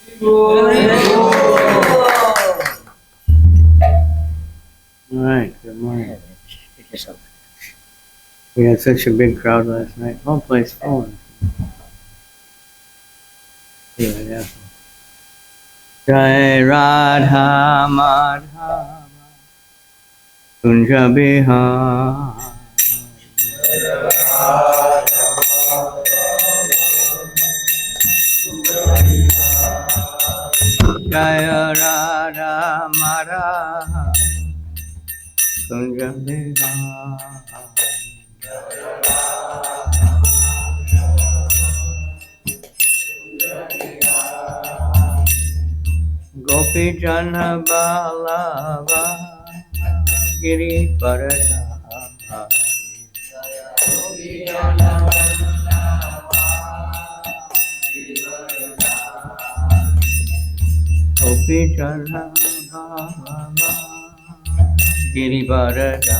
All right, good morning. We had such a big crowd last night. Whole place full. Yeah. Jai Radha Madhava Kunja Bihar Jai Radha Madhava Kunja Bihar Gopi Jana Balava Giri Paradha Gopi Jana Balava Giri Paradha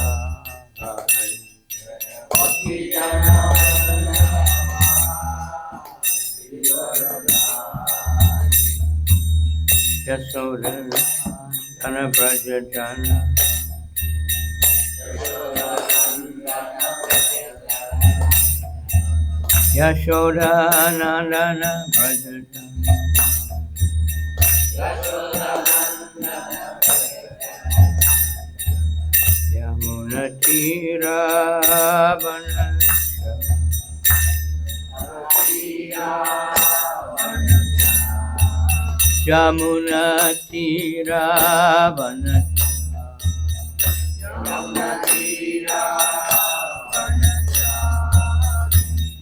Yasodhana Dana Braja Jana Yashodhana Dana Braja Jana Yamuna Tira Vanasha Yamuna Tira Vanasha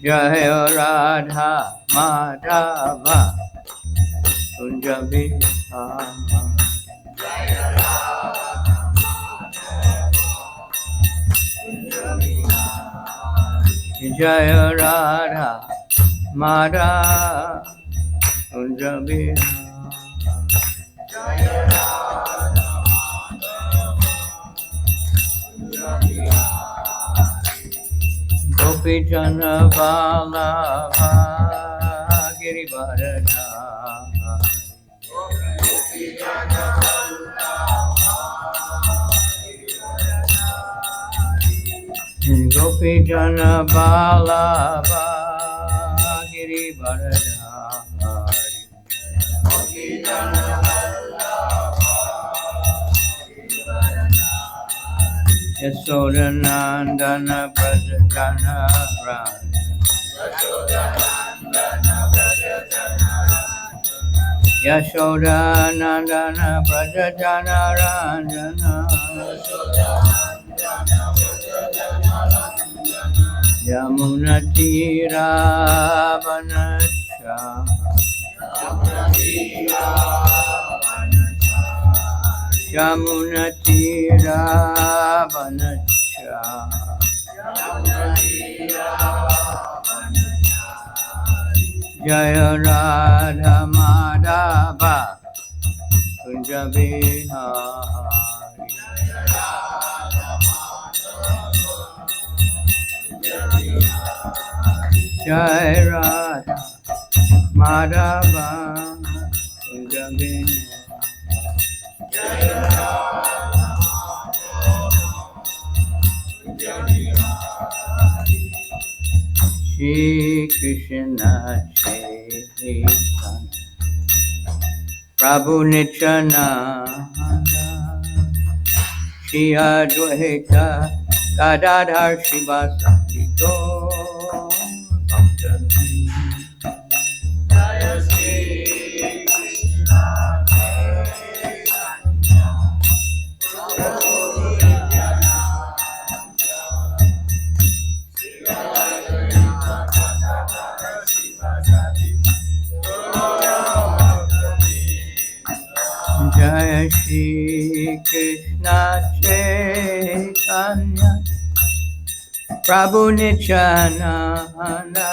Jaya Radha Madhava Kunja Bihar Jaya Radha Madhava Kunja Bihar Gopi Jana Vallabha Giri Varadha Gopi Jana Vallabha Giri Varadha Yasodhanandana Prajajana Yashodhanandana Prajajana Ranjana Yamuna Tira Vanasha Yamuna Tira Vanasha Jaya Radha Madhava Kunja Bihar Jai Radha Madhava Kunja Bihar Shri Krishna Chaitanya Prabhu Nityananda Shri Advaita Gadadhar Shivasati Gaur Bhakta Jai Shri Krishna Chaitanya Prabhu Nityananda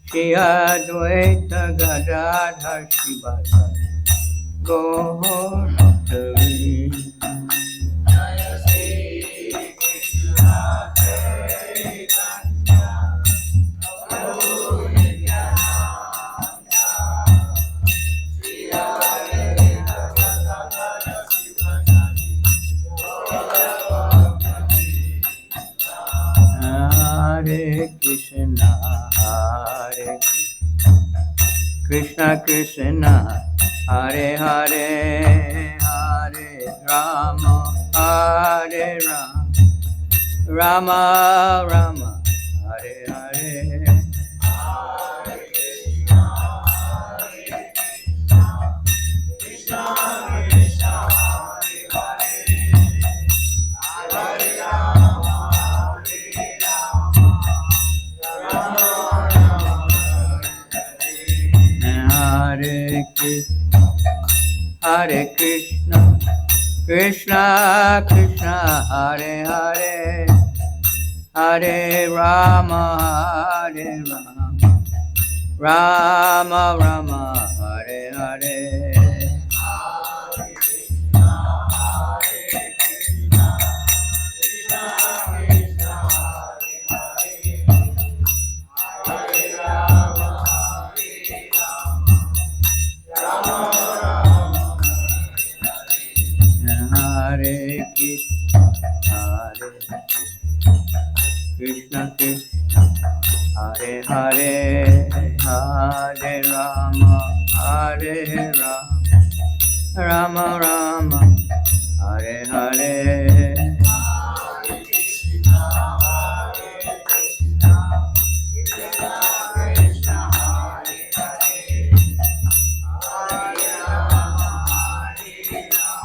Shri Advaita Gadadhar Shivasati Gaur Bhakta Krishna Krishna Hare Hare Hare Rama Hare Rama Rama Rama Hare Hare Hare Krishna, Hare Krishna, Krishna Krishna, Hare Hare, Hare Rama, Hare Rama, Rama Rama, Hare Hare. Hare Krishna, Hare Krishna, Krishna, Hare Hare, Hare Rama, Hare Rama, Rama Rama, Hare Hare.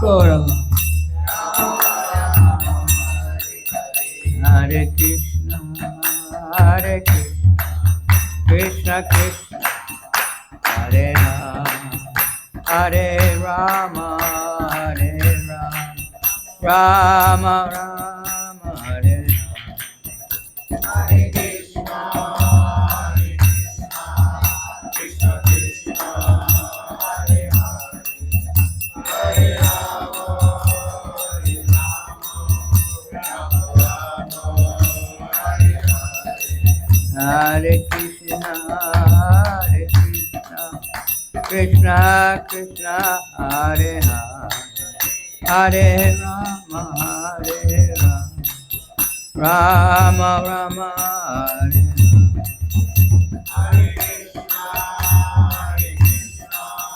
Gauranga. Hare Krishna, Hare Krishna, Krishna Krishna, Hare Rama, Hare Rama, Hare Rama, Rama Rama, Hare Rama. Hare Krishna, Hare Krishna, Krishna Krishna, Hare Hare, Hare Rama, Hare Hare Krishna, Hare Krishna, Krishna Krishna, Hare Hare, Hare Rama, Hare Rama, Rama Rama, Hare Hare Krishna, Hare Krishna,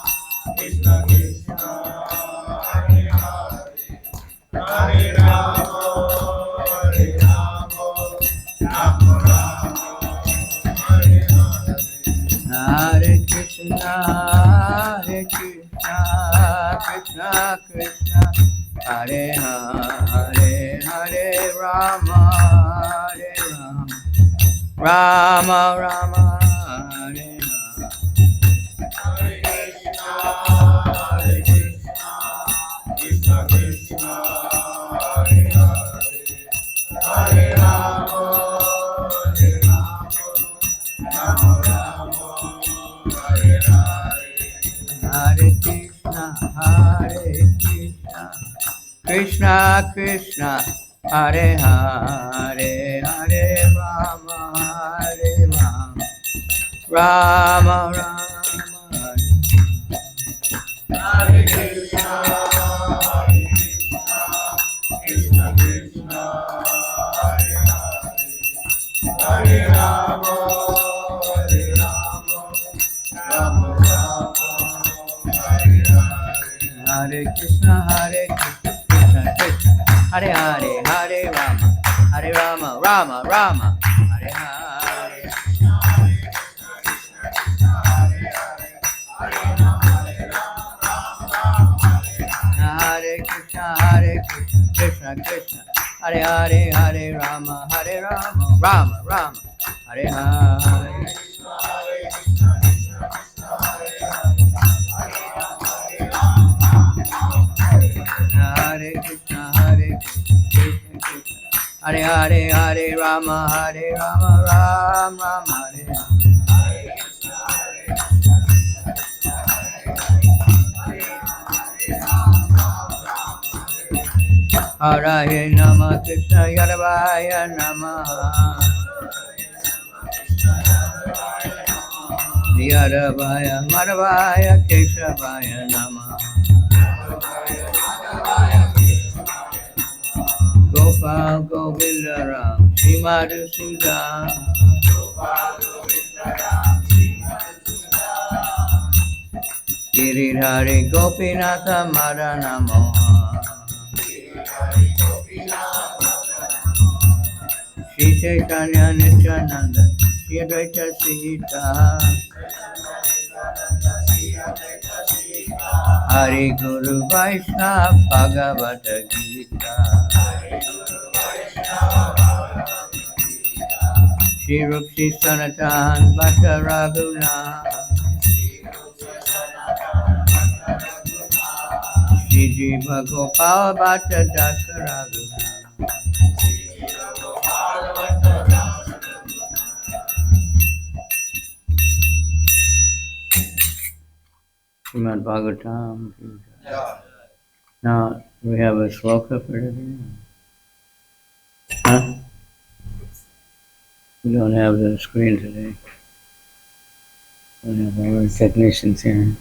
Krishna Krishna, Hare Hare, Hare Rama, Hare Rama, Rama Rama, Hare Hare. Hare Krishna, Hare Krishna, Krishna Krishna, Hare Hare, Hare Rama, Hare Rama, Rama Rama, Hare Hare. Hare Krishna, Hare Krishna, Krishna Krishna, Hare Hare, Hare Rama, Hare Rama, Rama Rama, Hare Hare. Hare Krishna, Hare Krishna, Krishna Krishna, Hare Hare, Hare Rama, Hare Rama, Rama Rama, Hare Hare Krishna, Hare Krishna, Krishna Krishna, Hare Hare, Hare Rama, Hare Rama, Rama Rama, Hare Hare. Hare Krishna, Hare Krishna, Krishna Krishna, Hare Hare, Hare Rama, Hare Rama, Rama Rama, Hare Hare. Hare Krishna, Hare Krishna, Krishna Krishna, Hare Hare, Hare Rama, Hare Rama, Rama Rama, Hare Hare. Hare Krishna, Hare Krishna, Krishna Krishna, Hare Hare, Hare Rama, Hare Rama, Rama Rama, Hare Hare. Hare Nama Krishna Yadavaya Namaha, Yadavaya Madhavaya Keshavaya Namaha, Gopal Govinda Ram Srimad Bhagbatam, Giridhari Gopinatha Madana Mohan Shri Chaitanya Nityananda Shri Advaita Sita Hari Guru Vaishnava Bhagavata Gita Shri Rupsi Sanatan Bhatta Raghuna Shri Jiva Gopal Bhatta Dasa Raghuna Srimad Bhagbatam. Now we have a sloka for today. Huh? We don't have the screen today. We have our technicians here.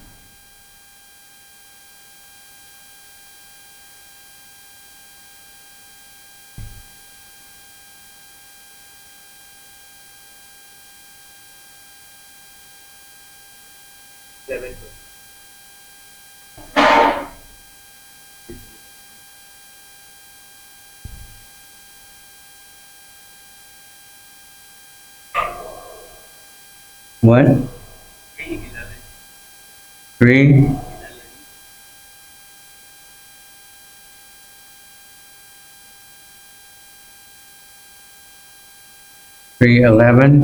What? 3? 3:11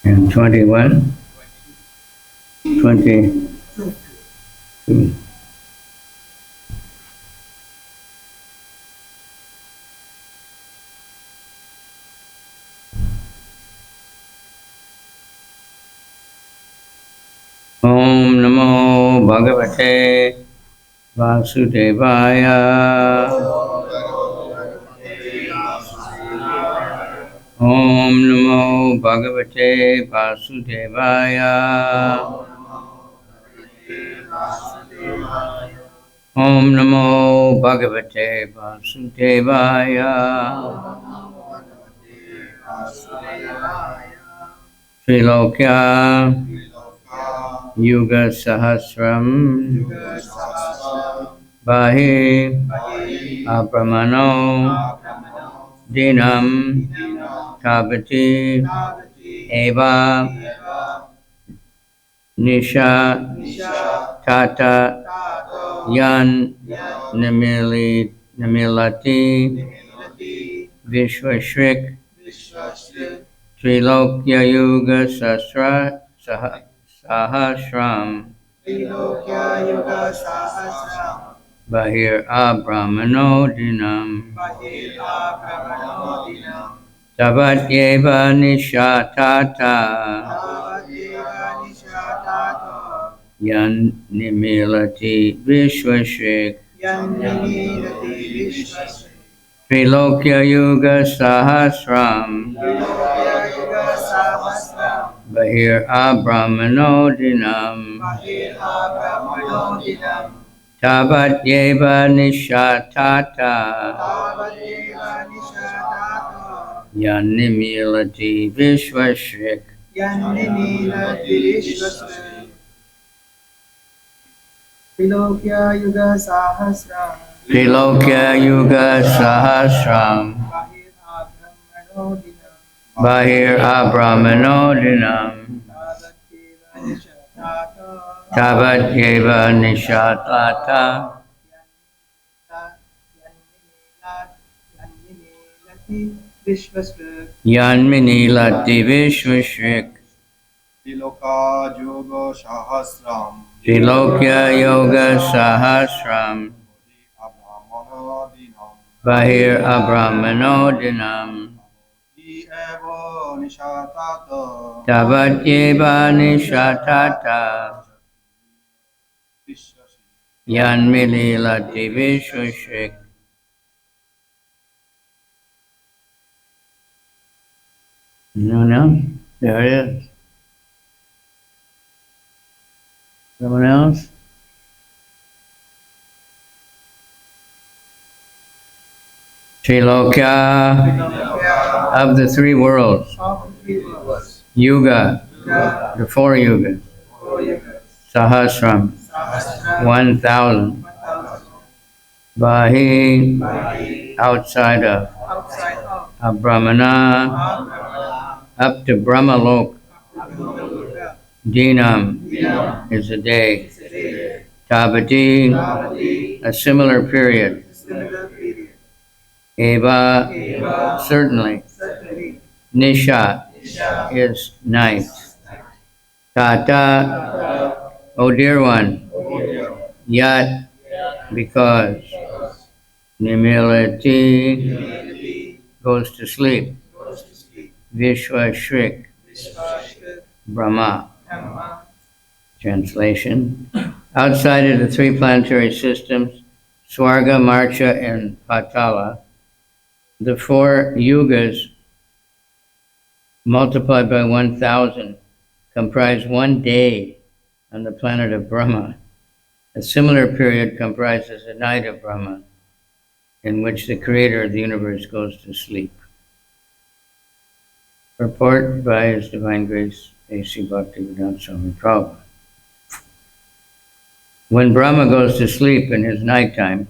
and 21, 22. Om Namo Bhagavate Vasudevaya. Om Namo Bhagavate Vasudevaya. Om Namo Bhagavate Vasudevaya. Trilokya Yuga Sahasram Bahi Abramano Dinam Tabati Eva Nisha Tata Yan Namilati Vishwashrik Trilokya Yuga Sahasram Bahir Abramano Dinam Tavat Yeva Nishatata Yan Nimilati Vishwashrik Trilokya Yuga Sahasram Bahir Abramano Dinam Tavat Yeva Nishatata Yan Nimilati Vishwashrik Trilokya Yuga Sahasram Trilokya Yuga Sahasram Bahir Abramano Dinam Tavat Yeva Nishatata Yan Minilati Vishwashrik Trilokya Yoga Sahasram Trilokya Yoga Sahasram Bahir Abramano Dinam Tavat Yeva Nishatata Yan Mililati Vishwashrik. No, there it is. Someone else? Trilokya of the three worlds. Yuga, The four yugas. Sahasram, 1,000. Bahi, outside of. Brahmana, up to Brahmalok. Dinam is a day. Tabati, a similar period. Eva, certainly. Nisha is night. Tata, oh dear one. Yat, because. Nimilati, goes to sleep. Vishwa Shrik, Brahma. Translation. Outside of the three planetary systems, Swarga, Marcha, and Patala, the four yugas multiplied by 1,000 comprise one day on the planet of Brahma. A similar period comprises a night of Brahma, in which the creator of the universe goes to sleep. Purport by His Divine Grace, A.C. Bhaktivedanta Swami Prabhupada. When Brahma goes to sleep in his nighttime,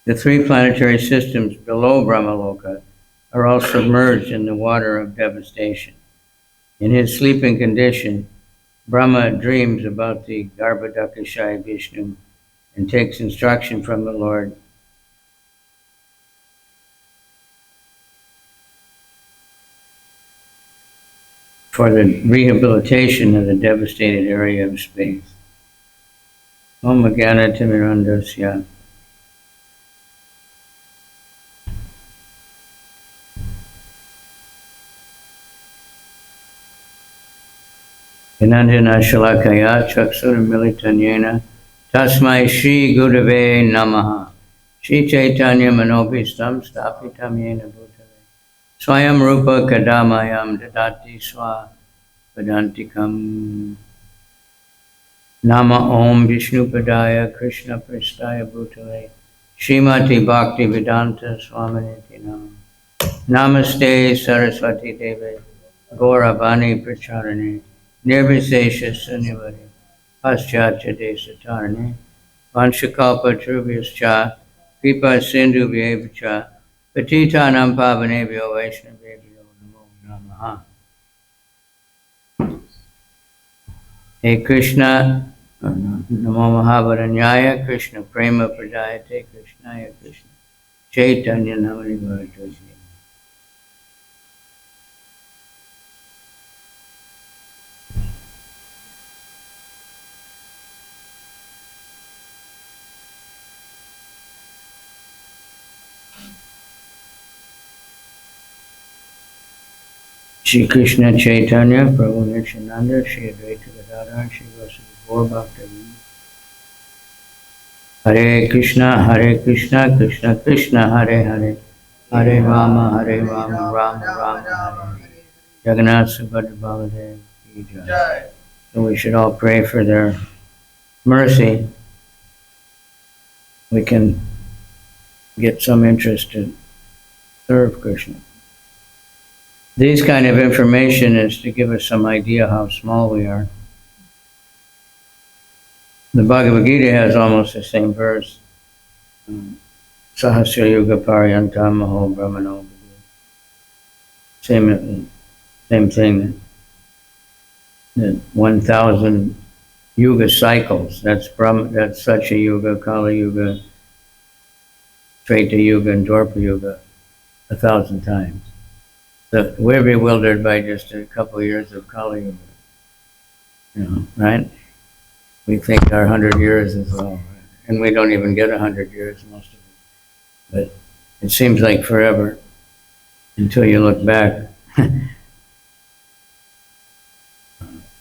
the three planetary systems below Brahmaloka are all submerged in the water of devastation. In his sleeping condition, Brahma dreams about the Garbhodakashaya Vishnu and takes instruction from the Lord for the rehabilitation of the devastated area of space. Om Jnana Timirandasya. Vinandana Shalakaya Chaksura Militanyena Tasmai Shri Gurave Namaha Shri Chaitanya Manobhistam Stapitam Yena Bhutale Swayam Rupa Kadamayam Dadati Swa Vedantikam Nama Om Vishnu Padaya Krishna Prastaya Bhutale Srimati Bhakti Vedanta Swaminiti Nam Namaste Saraswati Deve Gauravani Pracharane Nirvisesha Sunyavadi Paschatya Desatarane Vanchakalpa Trubhyascha Kripa Sindhu Vyevacha Patitanam Pavanebhyo Vaishnavebhyo Namo Namaha. He Krishna Namo Mahavaranyaya Krishna Prema Pradayate Krishnaya Krishna Chaitanya Namani Bharatoji. Shri Krishna Chaitanya, Prabhu Nityananda, Shri Advaita Gadadhar, Shri Vasudeva Gaur Bhaktivinoda. Hare Krishna, Krishna Krishna, Hare Hare, Hare Rama, Rama Rama, Hare. Jagannath Subhadra Baladev ki jai. So we should all pray for their mercy. We can get some interest to serve Krishna. These kind of information is to give us some idea how small we are. The Bhagavad Gita has almost the same verse. Sahasra Yuga Paryantam Maho Brahmano. Same thing. That 1,000 yuga cycles. That's Satya Yuga, Kali Yuga, Treta Yuga, and Dwapara Yuga 1,000 times. So we're bewildered by just a couple of years of Kali Yuga, right? We think our 100 years is all, and we don't even get 100 years, most of it. But it seems like forever until you look back.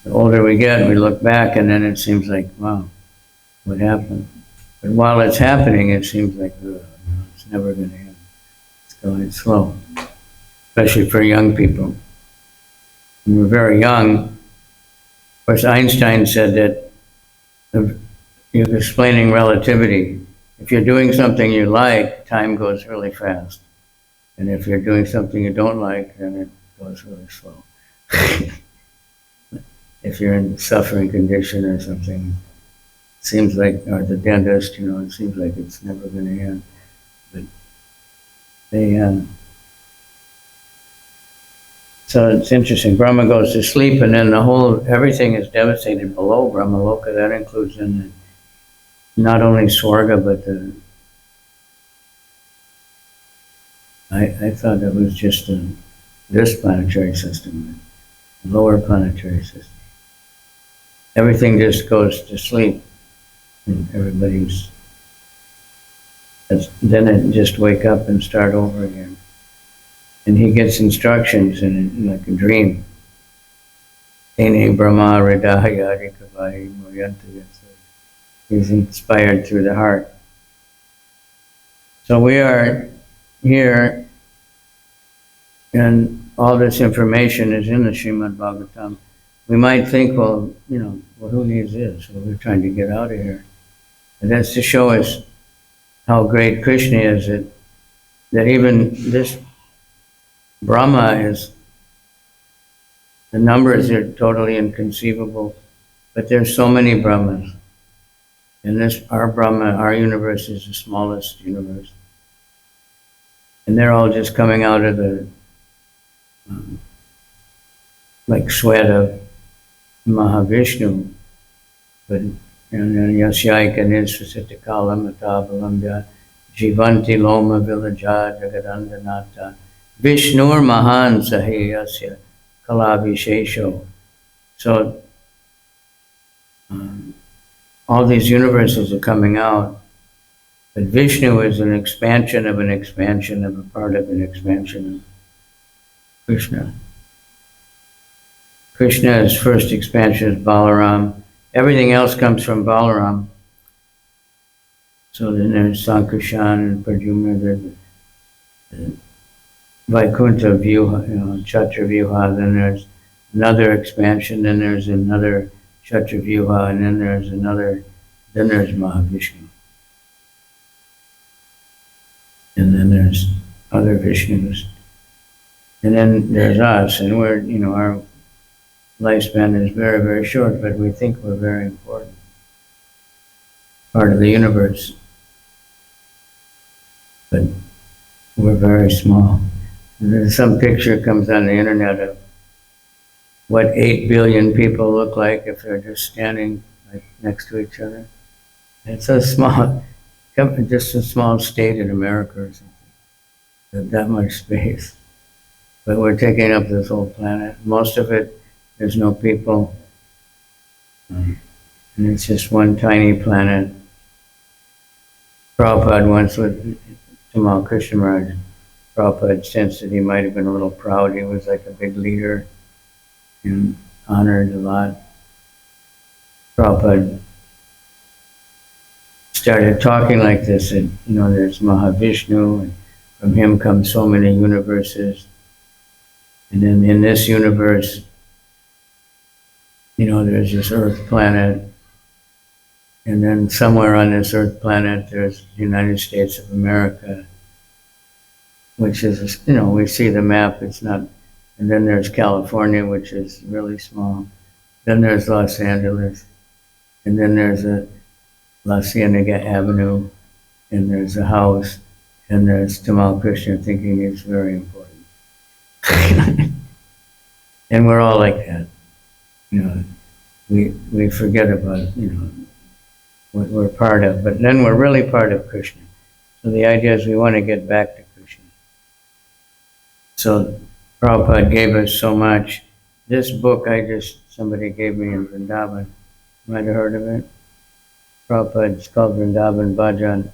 The older we get, we look back, and then it seems like, wow, what happened? But while it's happening, it seems like, it's never going to end. It's going slow. Especially for young people. When we're very young, of course, Einstein said that he was explaining relativity. If you're doing something you like, time goes really fast. And if you're doing something you don't like, then it goes really slow. If you're in suffering condition or something, seems like, or the dentist, it seems like it's never going to end. But they, so it's interesting. Brahma goes to sleep, and then everything is devastated below Brahmaloka. That includes not only Swarga, but I thought it was just this planetary system, the lower planetary system. Everything just goes to sleep, and then it just wake up and start over again. And he gets instructions in like a dream. Ene Brahma Hridaya Kavai Moyanta. He's inspired through the heart. So we are here, and all this information is in the Srimad Bhagbatam. We might think, well, who needs this? Well, we're trying to get out of here. And that's to show us how great Krishna is, that even this Brahma the numbers are totally inconceivable, but there's so many Brahmas. And our Brahma, our universe is the smallest universe. And they're all just coming out of the, like sweat of Mahavishnu. But Yasyaika Nisvasita Kala Matavalambya Jivanti Loma Villaja Jagadandanata Vishnur Mahan Sahiyasya Kalabhishesho. So all these universes are coming out, but Vishnu is an expansion of a part of an expansion of Krishna. Krishna's first expansion is Balaram. Everything else comes from Balaram. So then there's Sankarshan and Pradyumna, there's Vaikuntha Vyuha, Chatra Vyuha, then there's another expansion, then there's another Chatra Vyuha, and then there's Mahavishnu. And then there's other Vishnus. And then there's us, and our lifespan is very, very short, but we think we're very important. Part of the universe. But we're very small. And there's some picture comes on the internet of what 8 billion people look like if they're just standing next to each other. It's a small, just a small state in America or something. That much space. But we're taking up this whole planet. Most of it, there's no people. And it's just one tiny planet. Prabhupada once with Tamal Krishna Maharaj, Prabhupada sensed that he might have been a little proud. He was like a big leader and honored a lot. Prabhupada started talking like this, and there's Mahavishnu, and from him come so many universes. And then in this universe, there's this Earth planet, and then somewhere on this Earth planet, there's the United States of America, which is, we see the map, it's not, and then there's California, which is really small. Then there's Los Angeles, and then there's a La Cienega Avenue, and there's a house, and there's Tamal Krishna thinking it's very important. And we're all like that. We forget about, what we're part of, but then we're really part of Krishna. So the idea is we want to get back to Krishna. So Prabhupada gave us so much. This book somebody gave me in Vrindavan. You might have heard of it. Prabhupada, it's called Vrindavan Bhajan.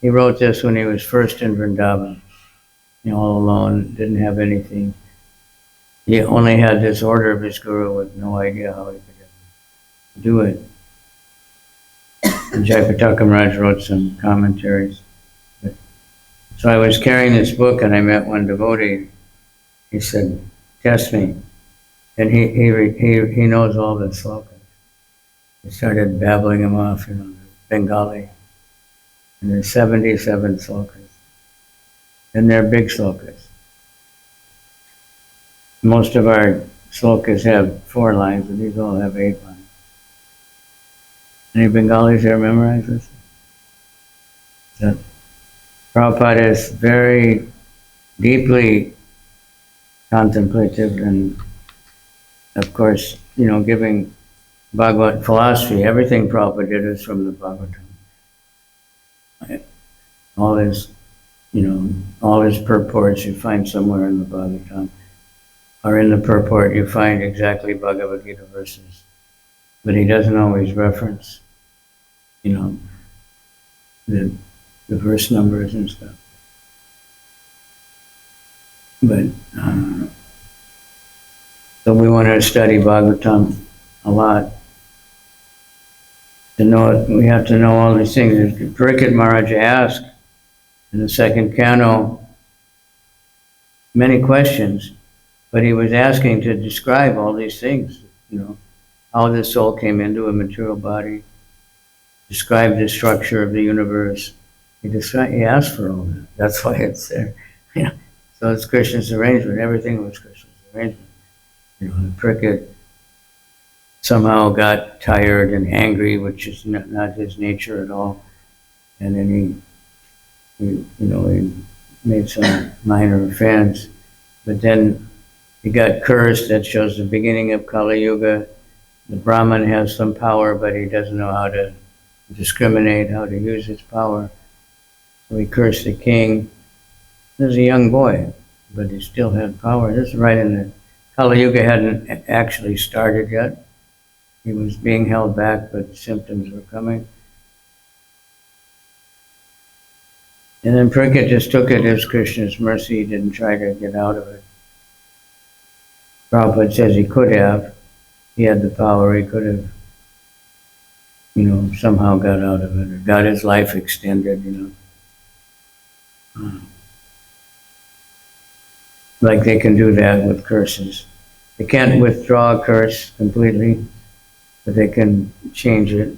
He wrote this when he was first in Vrindavan, all alone, didn't have anything. He only had this order of his guru with no idea how he could do it. And Jayapataka Maharaj wrote some commentaries. So I was carrying this book and I met one devotee. He said, test me. And he knows all the slokas. He started babbling them off, Bengali. And there's 77 slokas. And they're big slokas. Most of our slokas have 4 lines, but these all have 8 lines. Any Bengalis here memorize this? So, Prabhupada is very deeply contemplative and, of course, giving Bhagavad philosophy. Everything Prabhupada did is from the Bhagavatam. All his, all his purports you find somewhere in the Bhagavatam. Or in the purport you find exactly Bhagavad Gita verses. But he doesn't always reference, the verse numbers and stuff. But, so we want to study Bhagavatam a lot. To know it, we have to know all these things. Parikshit Maharaj asked in the second canto many questions, but he was asking to describe all these things, how the soul came into a material body, describe the structure of the universe. He asked for all that. That's why it's there. So it's Krishna's arrangement. Everything was Krishna's arrangement. Parikshit somehow got tired and angry, which is not his nature at all. And then he made some minor offense. But then he got cursed. That shows the beginning of Kali Yuga. The Brahman has some power, but he doesn't know how to discriminate, how to use his power. So he cursed the king. He was a young boy, but he still had power. This is right in the Kali Yuga hadn't actually started yet. He was being held back, but symptoms were coming. And then Parikshit just took it as Krishna's mercy. He didn't try to get out of it. Prabhupada says he could have. He had the power. He could have, somehow got out of it or got his life extended, Like they can do that with curses. They can't withdraw a curse completely, but they can change it.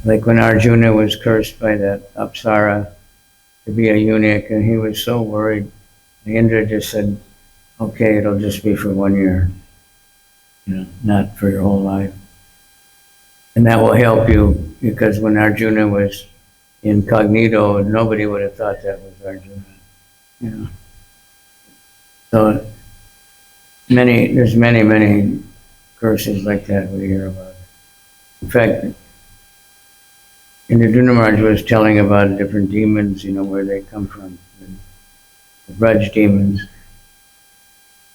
Like when Arjuna was cursed by that Apsara to be a eunuch, and he was so worried, Indra just said, okay, it'll just be for 1 year, not for your whole life. And that will help you, because when Arjuna was incognito, nobody would have thought that was Arjuna. So there's many curses like that we hear about. In fact, Indra Maharaj was telling about different demons, where they come from, the Braj demons.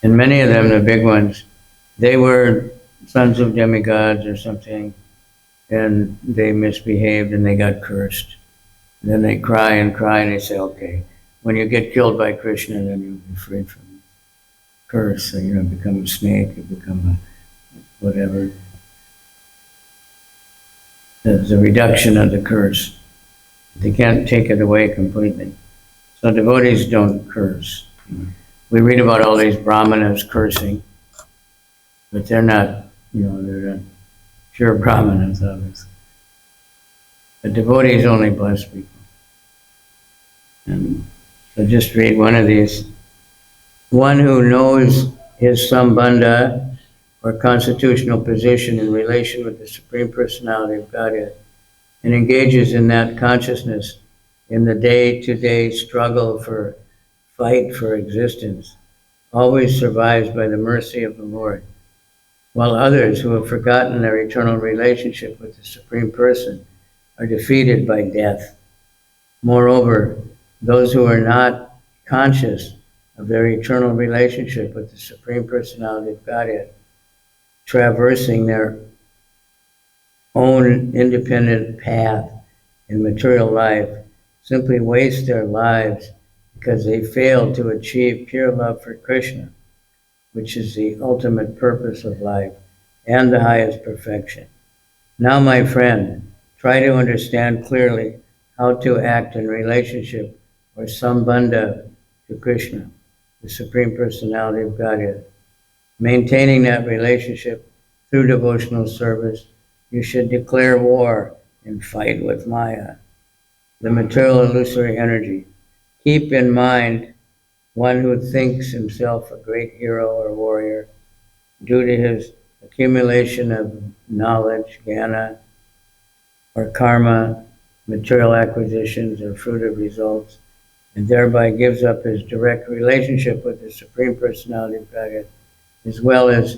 And many of them, the big ones, they were sons of demigods or something, and they misbehaved and they got cursed. And then they cry and they say, okay, when you get killed by Krishna, then you'll be freed from this curse. So you become a snake, you become a whatever. There's a reduction of the curse. They can't take it away completely. So devotees don't curse. We read about all these brahmanas cursing, but they're not, they're not pure brahmanas, obviously. But devotees only bless people. And so just read one of these. One who knows his sambandha or constitutional position in relation with the Supreme Personality of Godhead and engages in that consciousness in the day-to-day struggle fight for existence, always survives by the mercy of the Lord, while others who have forgotten their eternal relationship with the Supreme Person are defeated by death. Moreover, those who are not conscious of their eternal relationship with the Supreme Personality of Godhead, traversing their own independent path in material life, simply waste their lives because they failed to achieve pure love for Krishna, which is the ultimate purpose of life and the highest perfection. Now, my friend, try to understand clearly how to act in relationship or sambandha to Krishna, the Supreme Personality of Godhead. Maintaining that relationship through devotional service, you should declare war and fight with Maya, the material illusory energy. Keep in mind one who thinks himself a great hero or warrior due to his accumulation of knowledge, jnana, or karma, material acquisitions, or fruit of results, and thereby gives up his direct relationship with the Supreme Personality of Godhead, as well as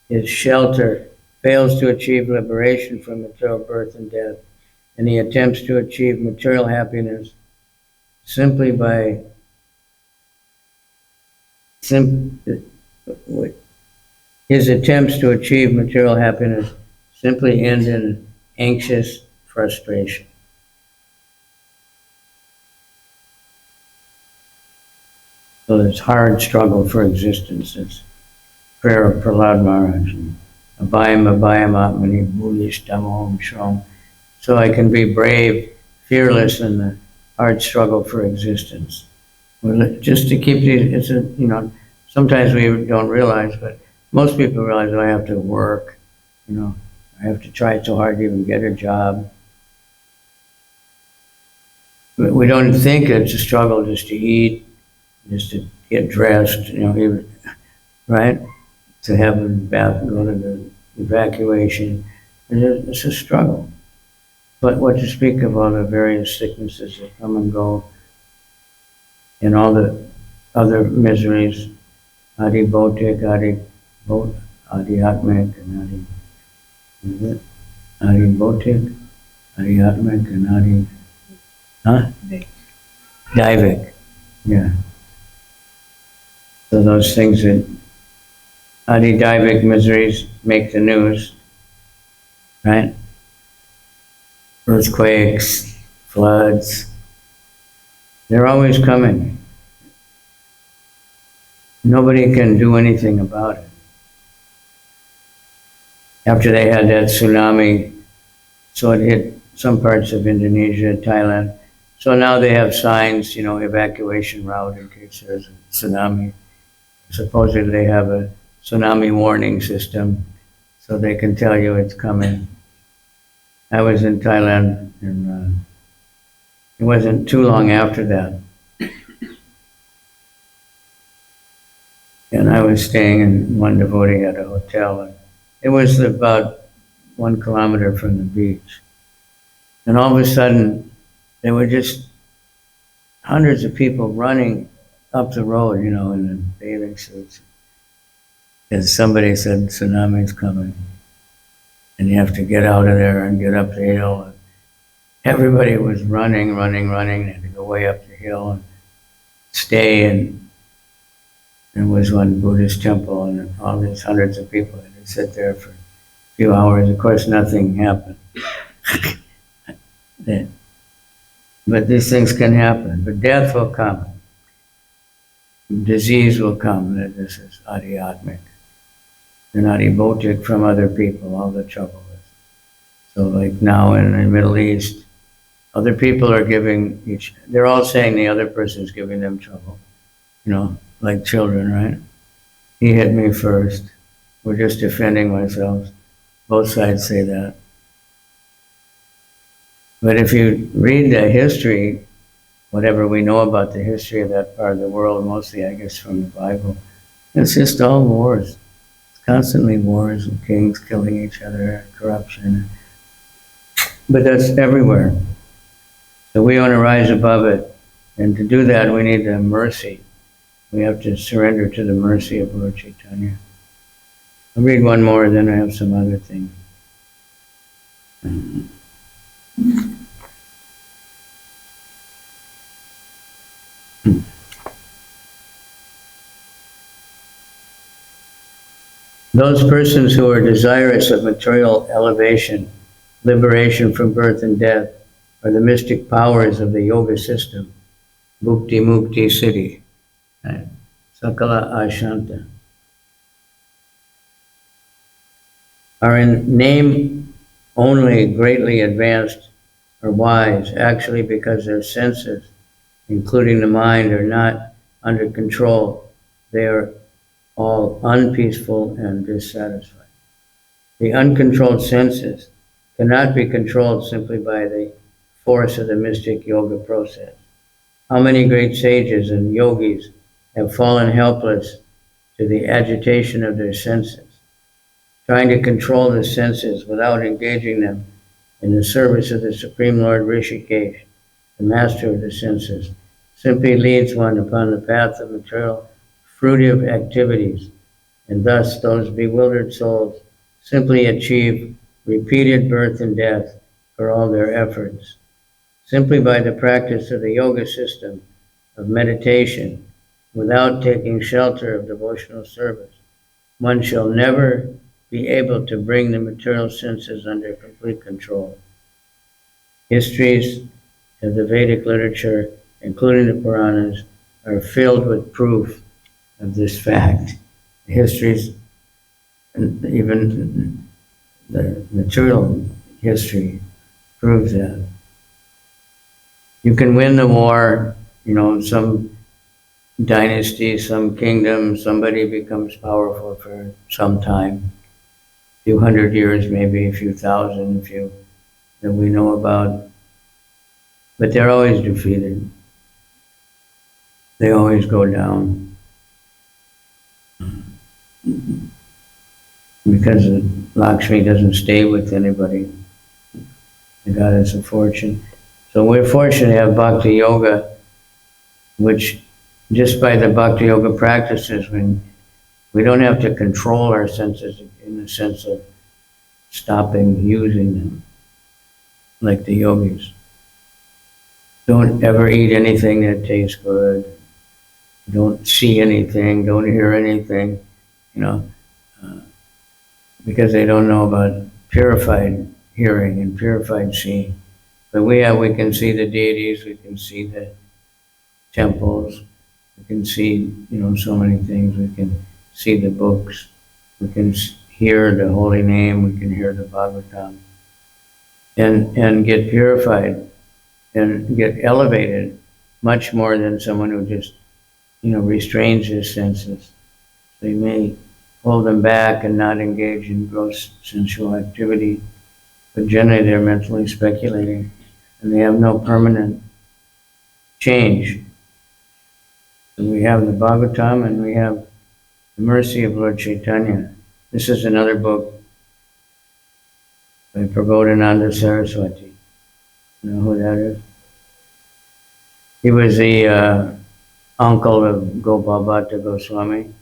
his shelter, fails to achieve liberation from material birth and death, and he attempts to achieve material happiness simply by his attempts to achieve material happiness simply end in anxious frustration. So this hard struggle for existence, this prayer of Prahlad Maharaj, Abhayam Abhayam Atmani Bhulishtamaham Shram, so I can be brave, fearless in the hard struggle for existence. Well, just to keep these, it's a, sometimes we don't realize, but most people realize, I have to work, I have to try so hard to even get a job. But we don't think it's a struggle just to eat, just to get dressed, even, right? To have a bath, go to the evacuation. It's a struggle. But what to speak of all the various sicknesses that come and go, and all the other miseries, Adi Bhautik, Adi Atmik, and Adi Bhautik, Adi Atmik, and Adi, Daivik, yeah. So those things that Adi Daivik miseries make the news, right? Earthquakes, floods, they're always coming. Nobody can do anything about it. After they had that tsunami, so it hit some parts of Indonesia, Thailand. So now they have signs, evacuation route in case there's a tsunami. Supposedly they have a tsunami warning system, so they can tell you it's coming. I was in Thailand, and it wasn't too long after that. And I was staying in, one devotee had a hotel, and it was about 1 kilometer from the beach. And all of a sudden, there were just hundreds of people running up the road, in the bathing suits. Because somebody said tsunami's coming. And you have to get out of there and get up the hill. And everybody was running. They had to go way up the hill and stay. And there was one Buddhist temple, and all these hundreds of people had to sit there for a few hours. Of course, nothing happened. But these things can happen. But death will come. Disease will come. This is Adhyatmic. And Adibhotik from other people, all the trouble is. So like now in the Middle East, other people are they're all saying the other person's giving them trouble. Like children, right? He hit me first. We're just defending ourselves. Both sides say that. But if you read the history, whatever we know about the history of that part of the world, mostly I guess from the Bible, it's just all wars. It's constantly wars and kings killing each other, corruption. But that's everywhere. So we want to rise above it. And to do that, we need the mercy. We have to surrender to the mercy of Lord Chaitanya. I'll read one more, then I have some other things. Those persons who are desirous of material elevation, liberation from birth and death, are the mystic powers of the yoga system, Bhukti Mukti Siddhi, Sakala Ashanta, are in name only greatly advanced or wise, actually because their senses, including the mind, are not under control. They are all unpeaceful and dissatisfied. The uncontrolled senses cannot be controlled simply by the force of the mystic yoga process. How many great sages and yogis have fallen helpless to the agitation of their senses, trying to control the senses without engaging them in the service of the Supreme Lord Rishikesh, the master of the senses, simply leads one upon the path of material fruitive activities, and thus those bewildered souls simply achieve repeated birth and death for all their efforts. Simply by the practice of the yoga system of meditation, without taking shelter of devotional service, one shall never be able to bring the material senses under complete control. Histories of the Vedic literature, including the Puranas, are filled with proof of this fact. The histories, and even the material history, proves that. You can win the war, some dynasty, some kingdom, somebody becomes powerful for some time, a few hundred years, maybe a few thousand, that we know about, but they're always defeated. They always go down because Lakshmi doesn't stay with anybody, the goddess of fortune. So we're fortunate to have Bhakti Yoga, which just by the Bhakti Yoga practices, when we don't have to control our senses in the sense of stopping using them, like the yogis. Don't ever eat anything that tastes good. Don't see anything, don't hear anything, because they don't know about purified hearing and purified seeing. But we can see the deities, we can see the temples, we can see, so many things. We can see the books, we can hear the holy name, we can hear the Bhagbatam, and get purified and get elevated much more than someone who just, restrains his senses. So you may hold them back and not engage in gross sensual activity, but generally they're mentally speculating and they have no permanent change. So we have the Bhagavatam and we have the mercy of Lord Chaitanya. This is another book by Prabodhananda Saraswati. You know who that is? He was the uncle of Gopal Bhatta Goswami.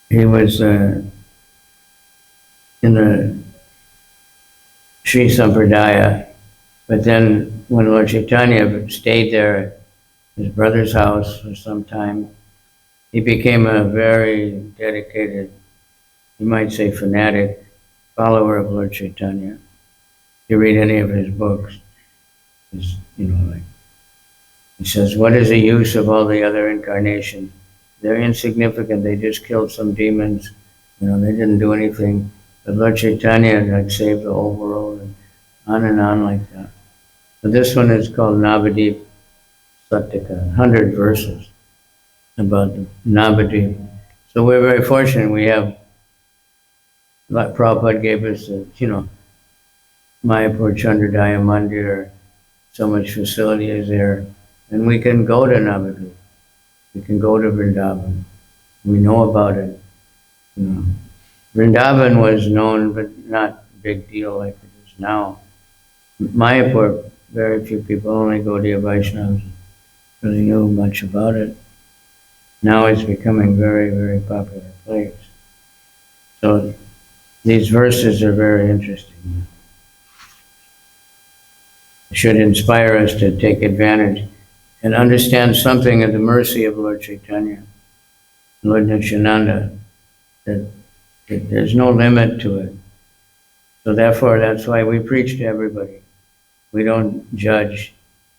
He was in the Sri Sampradaya, but then when Lord Chaitanya stayed there at his brother's house for some time, he became a very dedicated, you might say fanatic, follower of Lord Chaitanya. If you read any of his books, it's, he says, what is the use of all the other incarnations? They're insignificant. They just killed some demons. They didn't do anything. But Lord Chaitanya saved the whole world, and on like that. So this one is called Navadip Satyaka, 100 verses about Navadip. So we're very fortunate. We have, like Prabhupada gave us, Mayapur Chandrodaya Mandir, so much facility is there. And we can go to Navadip. We can go to Vrindavan. We know about it. Vrindavan was known, but not a big deal like it is now. Mayapur, very few people, only Gaudiya Vaishnavas really knew much about it. Now it's becoming a very, very popular place. So these verses are very interesting. It should inspire us to take advantage and understand something of the mercy of Lord Chaitanya, Lord Nityananda, that there's no limit to it. So therefore, that's why we preach to everybody. We don't judge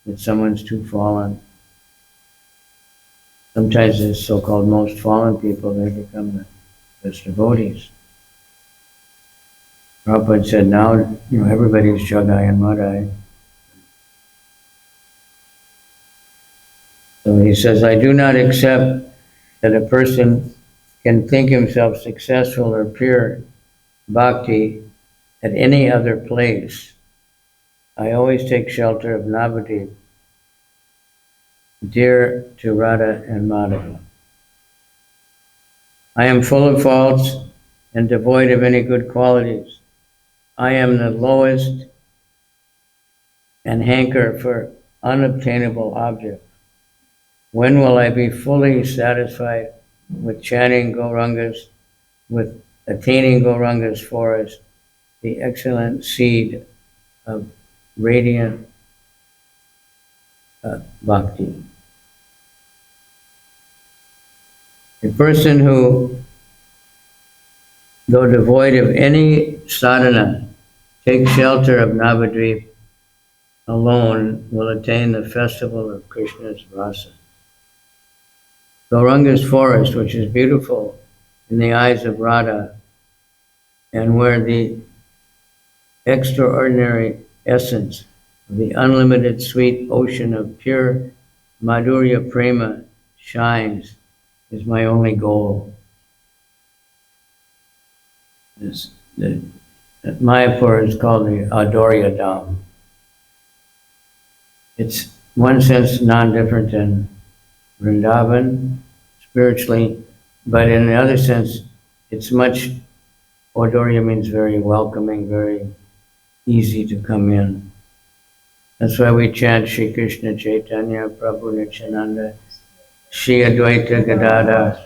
that someone's too fallen. Sometimes the so-called most fallen people, they become the best devotees. Prabhupada said now, everybody's Jagai and Madai. So he says, I do not accept that a person can think himself successful or pure bhakti at any other place. I always take shelter of Navadip. dear to Radha and Madhava. I am full of faults and devoid of any good qualities. I am the lowest and hanker for unobtainable objects. When will I be fully satisfied with chanting Gauranga's, with attaining Gauranga's forest, the excellent seed of radiant bhakti? A person who, though devoid of any sadhana, takes shelter of Navadvip alone will attain the festival of Krishna's rasa. Gauranga's forest, which is beautiful in the eyes of Radha, and where the extraordinary essence of the unlimited sweet ocean of pure Madhurya Prema shines, is my only goal. Mayapur is called the Adorya Dham. It's, in one sense, non-different than Vrindavan, spiritually, but in the other sense, it's much, Adorya means very welcoming, very easy to come in. That's why we chant Shri Krishna Chaitanya, Prabhu Nityananda, Shri Advaita Gadadhar,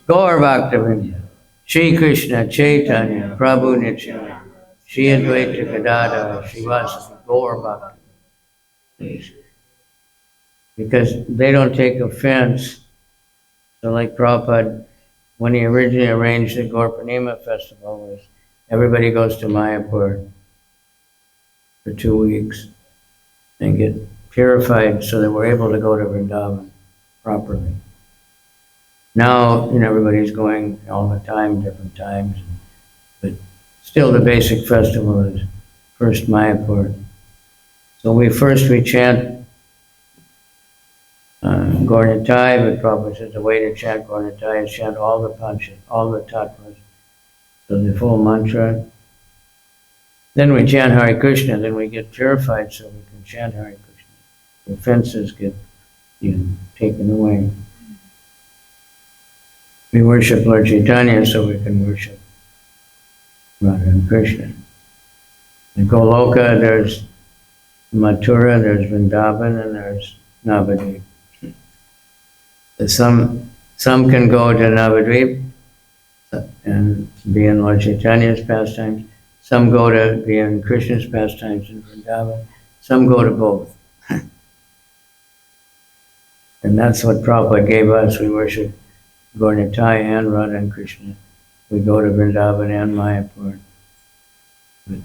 Gaur Bhaktivinoda, Shri Krishna Chaitanya, Prabhu Nityananda, Shri Advaita Gadadhar, Srivasadi, Gaur Bhaktivinoda. Because they don't take offense. So like Prabhupada, when he originally arranged the Gaur Purnima festival, was everybody goes to Mayapur for 2 weeks and get purified so that we're able to go to Vrindavan properly. Now, everybody's going all the time, different times, but still the basic festival is first Mayapur. So we chant Gaurnitai, but Prabhupada says the way to chant Gaurnitai is chant all the panchas, all the tattvas, so the full mantra. Then we chant Hare Krishna, then we get purified so we can chant Hare Krishna. The offenses get taken away. We worship Lord Chaitanya so we can worship Radha and Krishna. In Goloka, there's Mathura, there's Vrindavan, and there's Navadvip. Some can go to Navadvip and be in Lord Chaitanya's pastimes. Some go to be in Krishna's pastimes in Vrindavan. Some go to both. And that's what Prabhupada gave us. We worship Gaurnitai and Radha and Krishna. We go to Vrindavan and Mayapur. But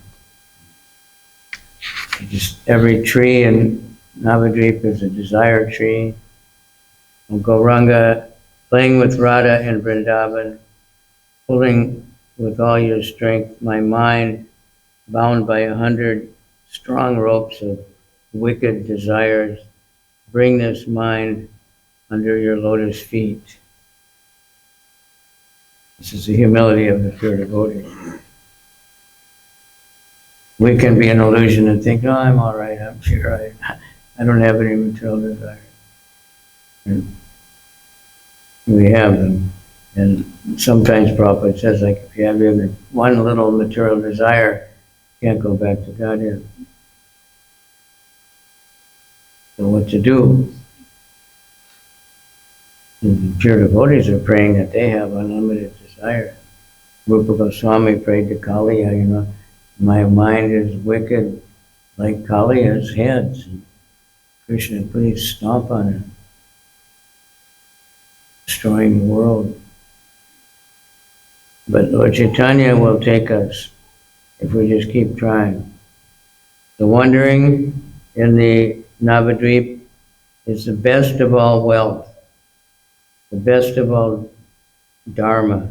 just every tree in Navadvip is a desire tree. And Gauranga, playing with Radha and Vrindavan, pulling with all your strength my mind, bound by 100 strong ropes of wicked desires. Bring this mind under your lotus feet. This is the humility of the pure devotee. We can be an illusion and think, oh, I'm all right, I'm pure, I don't have any material desires. And we have them. And sometimes Prabhupada says, like, if you have even one little material desire, you can't go back to Godhead. So what to do? The pure devotees are praying that they have unlimited desire. Rupa Goswami prayed to Kaliya, my mind is wicked like Kaliya's heads. Krishna, please stomp on it. Destroying the world. But Lord Chaitanya will take us if we just keep trying. The wandering in the Navadvip is the best of all wealth, the best of all dharma,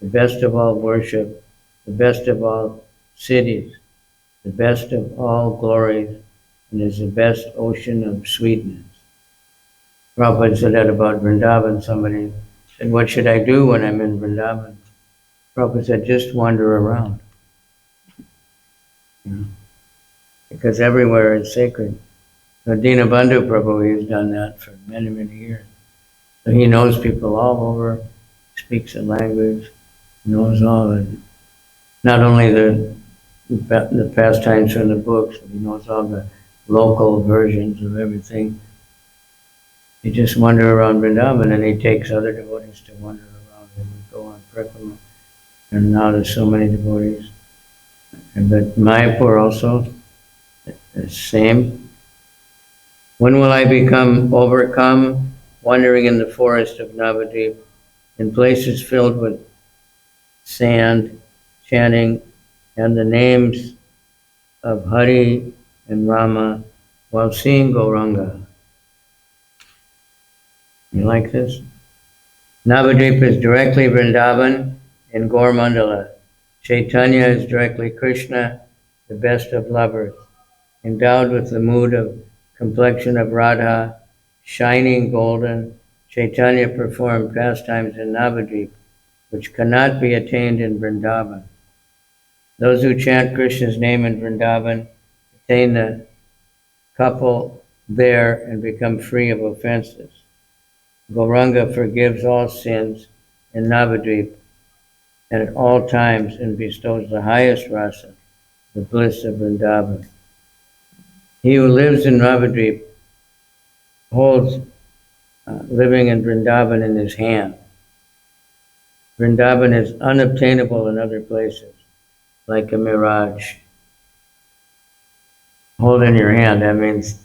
the best of all worship, the best of all cities, the best of all glories, and is the best ocean of sweetness. Prabhupada said that about Vrindavan. Somebody said, what should I do when I'm in Vrindavan? Prabhupada said, just wander around. Because everywhere is sacred. So Dinabandhu Prabhu, he's done that for many, many years. So he knows people all over, speaks the language, knows all the, not only the pastimes from the books, but he knows all the local versions of everything. He just wander around Vrindavan, and he takes other devotees to wander around, and we go on Parikrama. And now there's so many devotees. But Mayapur also, the same. When will I become overcome? Wandering in the forest of Navadvip, in places filled with sand, chanting, and the names of Hari and Rama while seeing Gauranga. You like this? Navadvip is directly Vrindavan in Gaur Mandala. Chaitanya is directly Krishna, the best of lovers. Endowed with the mood of complexion of Radha, shining golden, Chaitanya performed pastimes in Navadvip, which cannot be attained in Vrindavan. Those who chant Krishna's name in Vrindavan attain the couple there and become free of offenses. Gauranga forgives all sins in Navadvip and at all times and bestows the highest rasa, the bliss of Vrindavan. He who lives in Navadvip holds living in Vrindavan in his hand. Vrindavan is unobtainable in other places, like a mirage. Hold in your hand, that means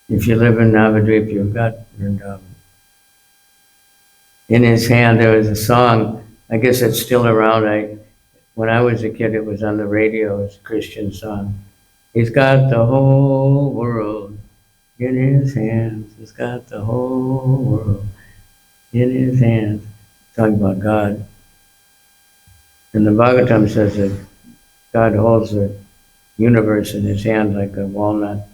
if you live in Navadvip, you've got Vrindavan. In his hand, there was a song, I guess it's still around. When I was a kid, it was on the radio, it's a Christian song. He's got the whole world in his hands. He's got the whole world in his hands. Talking about God. And the Bhagavatam says that God holds the universe in his hand like a walnut.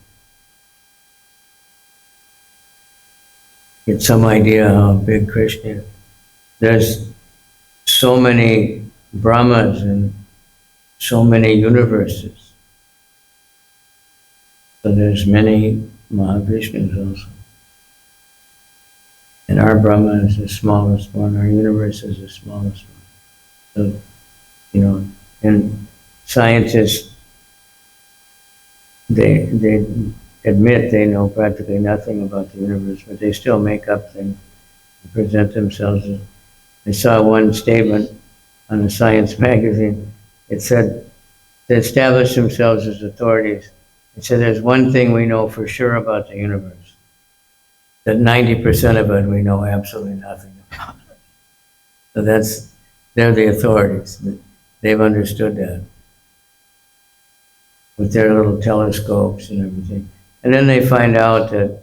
Get some idea how big Krishna is. There's so many Brahmas and so many universes. So there's many Mahavishnus also. And our Brahma is the smallest one, our universe is the smallest one. So, and scientists, they admit they know practically nothing about the universe, but they still make up things and present themselves as. I saw one statement on a science magazine. It said, they establish themselves as authorities. It said, there's one thing we know for sure about the universe, that 90% of it we know absolutely nothing about. So they're the authorities. They've understood that with their little telescopes and everything. And then they find out that,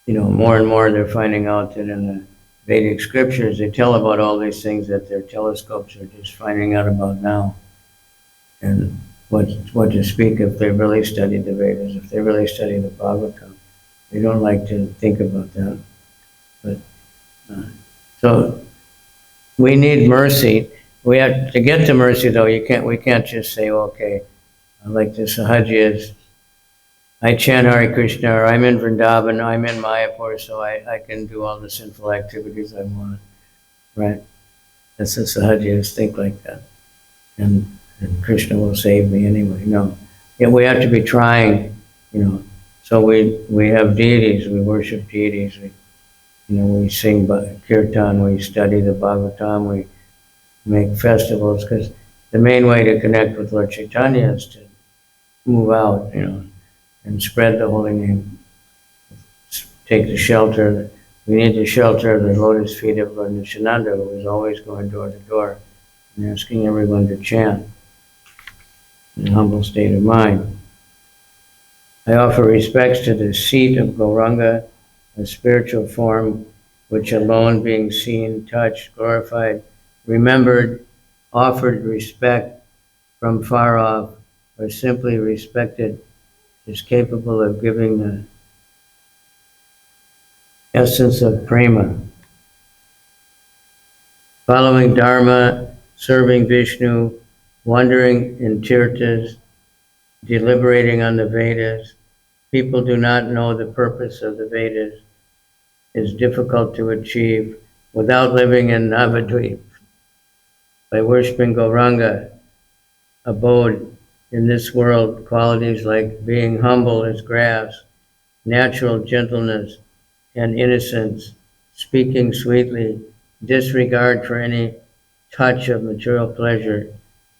more and more they're finding out that in the Vedic scriptures, they tell about all these things that their telescopes are just finding out about now. And what to speak if they really studied the Vedas, if they really studied the Bhagavatam. They don't like to think about that. But so we need mercy. We have to get to mercy, though. We can't just say, okay, like the Sahajiyas, I chant Hare Krishna, or I'm in Vrindavan, I'm in Mayapur, so I can do all the sinful activities I want, right? That's the Sahajiyas think like that. And Krishna will save me anyway. No. Yeah, we have to be trying, So we have deities, we worship deities, we sing kirtan, we study the Bhagavatam, we make festivals, because the main way to connect with Lord Chaitanya is to move out, and spread the holy name. Take the shelter. We need the shelter of the lotus feet of Lord Nityananda, who was always going door to door and asking everyone to chant in a humble state of mind. I offer respects to the seat of Gauranga, a spiritual form which alone being seen, touched, glorified, remembered, offered respect from far off, or simply respected, is capable of giving the essence of prema. Following Dharma, serving Vishnu, wandering in tirthas, deliberating on the Vedas. People do not know the purpose of the Vedas. It is difficult to achieve without living in Navadvip. By worshiping Gauranga, abode in this world, qualities like being humble as grass, natural gentleness and innocence, speaking sweetly, disregard for any touch of material pleasure,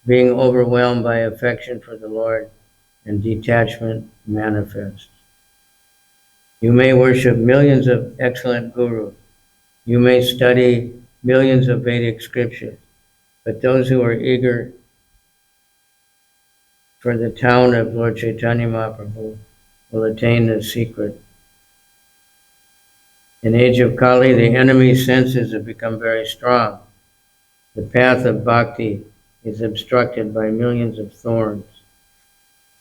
being overwhelmed by affection for the Lord, and detachment manifest. You may worship millions of excellent gurus. You may study millions of Vedic scriptures, but those who are eager for the town of Lord Chaitanya Mahaprabhu will attain the secret. In age of Kali, the enemy's senses have become very strong. The path of bhakti is obstructed by millions of thorns.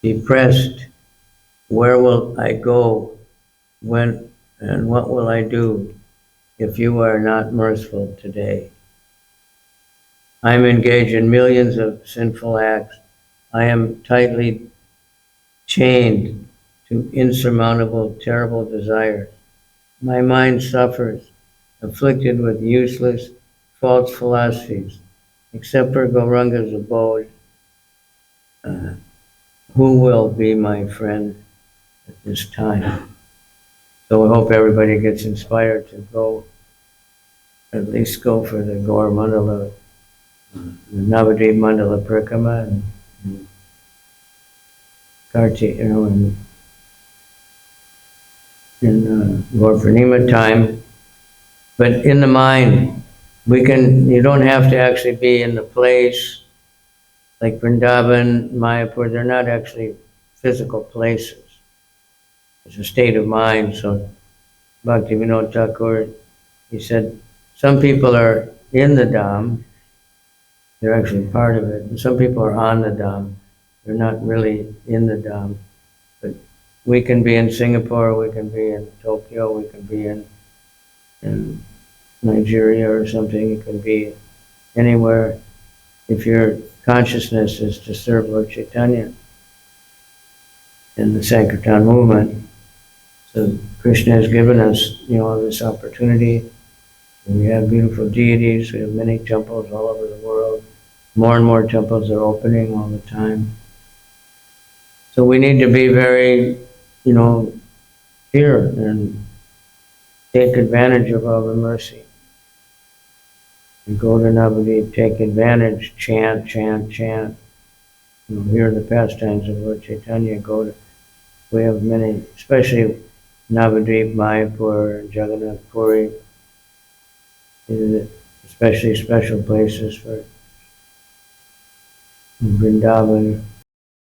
Depressed, where will I go? When and what will I do if you are not merciful today? I am engaged in millions of sinful acts. I am tightly chained to insurmountable, terrible desires. My mind suffers, afflicted with useless, false philosophies. Except for Gauranga's abode, who will be my friend at this time? So I hope everybody gets inspired to go, at least go for the Gaur Mandala, the Navadvip Mandala Parikrama, and Karti, in Gaur Purnima time. But in the mind, you don't have to actually be in the place like Vrindavan, Mayapur. They're not actually physical places. It's a state of mind. So Bhaktivinoda Thakur, he said, some people are in the Dham, they're actually part of it, and some people are on the Dham, they're not really in the Dham. But we can be in Singapore, we can be in Tokyo, we can be in Nigeria or something, it can be anywhere if your consciousness is to serve Lord Chaitanya in the Sankirtan movement. So Krishna has given us, this opportunity. And we have beautiful deities. We have many temples all over the world. More and more temples are opening all the time. So we need to be very, here and take advantage of all the mercy. And go to Navadvip, take advantage, chant, chant, chant. Hear the pastimes of Lord Chaitanya. We have many, especially Navadvip, Mayapur, Jagannath, Puri. These are especially special places for Vrindavan.